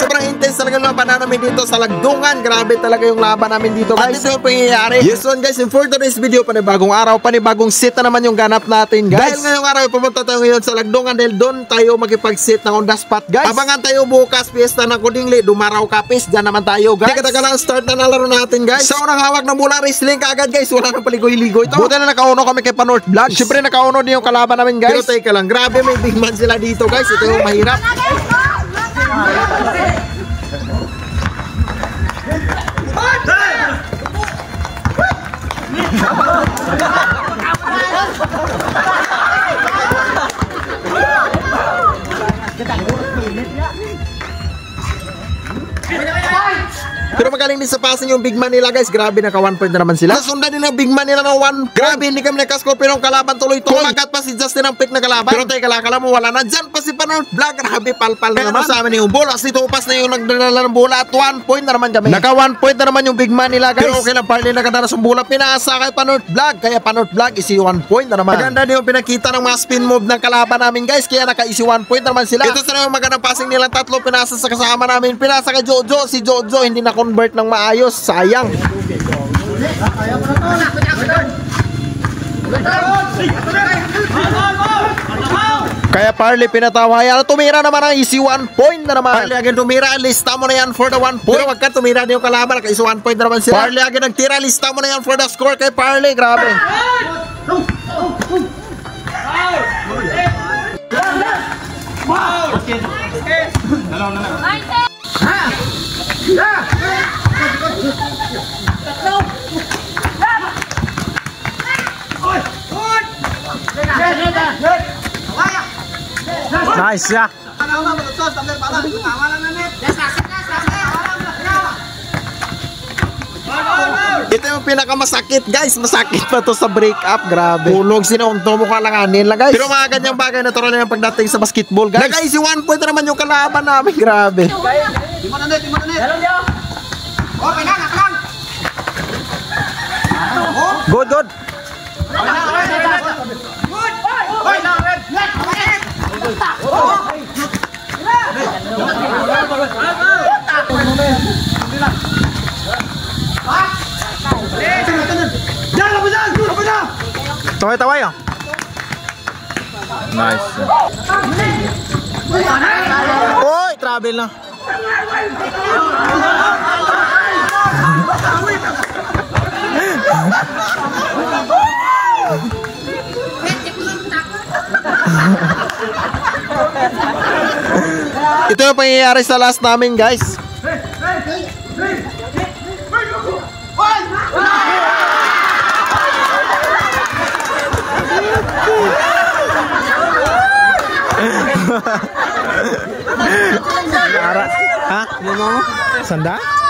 Sobrang intense talaga yung laban namin dito sa Lagdungan. Grabe talaga yung laban namin dito, guys. At ito yung pangyayari. Yes one, guys, in for today's video, panibagong araw, panibagong sit na naman yung ganap natin, guys. Dahil ngayong araw, pumunta tayo ngayon sa Lagdungan dahil doon tayo makipag-sit ng on the spot, guys. Abangan tayo bukas, piyesta ng Kudingli, Dumaraw Kapis, dyan naman tayo, guys. Hindi katagalang start na nalaro natin, guys. Sa unang hawak ng bola, wrestling kaagad, guys. Wala nang paligoy-ligoy ito. Buti na nakauno kami kay Panorth Vlog. Siyempre nakauno din yung kalaban namin, guys. Pero teka lang, grabe may big man sila dito, guys. Ito yung mahirap. Pero magaling din sa passing yung big man nila, guys. Grabe, naka 1 point na naman sila. Nasundan din ang big man nila ng 1. Grabe, hindi kami nakaskor pero ang kalaban tuloy-tuloy. Kumagat pa si Justin ang pick na kalaban. Pero teka lang, kala mo wala na. Dyan pa si Panorth Vlog. Grabe, palpal na naman. Sa amin yung bola. Si Tupas na yung nagdala ng bola at 1 point na naman kami. Naka 1 point na naman yung big man nila, guys. Pero okay lang, Parley nakadanas yung bola. Pinaasa kay Panorth Vlog. Kaya Panorth Vlog isi 1 point na naman. Maganda din yung pinakita ng mga spin move ng kalaban namin, guys. Kaya naka-isi 1 point na naman sila. Ito sila yung magandang passing nilang tatlo. Pinasa sa kasama namin. Pinasa kay Jojo. Si Jojo hindi na-convert ng maayos. Sayang. Kaya Parley pinatawa yan. Tumira naman ang easy 1 point na naman. Parley agad tumira. Lista mo na yan for the 1 point. Pero wag ka tumira din yung kalaban. Naka-easy 1 point na naman sila. Parley agad nagtira. Lista mo na yan for the score kay Parley. Grabe. Nice ya. Ito yung pinakamasakit, guys. Masakit pa to sa break up. Grabe. Hulog sinunto mo kalanganin lang, guys. Pero mga ganyang bagay natural na yung pagdating sa basketball, guys. Nag-easy 1 point na naman yung kalaban namin. Grabe. Good, good. Taway-taway ah. Nice. Oy, travel na. Ito yung pangyayari sa last namin, guys. Ha? Sanda?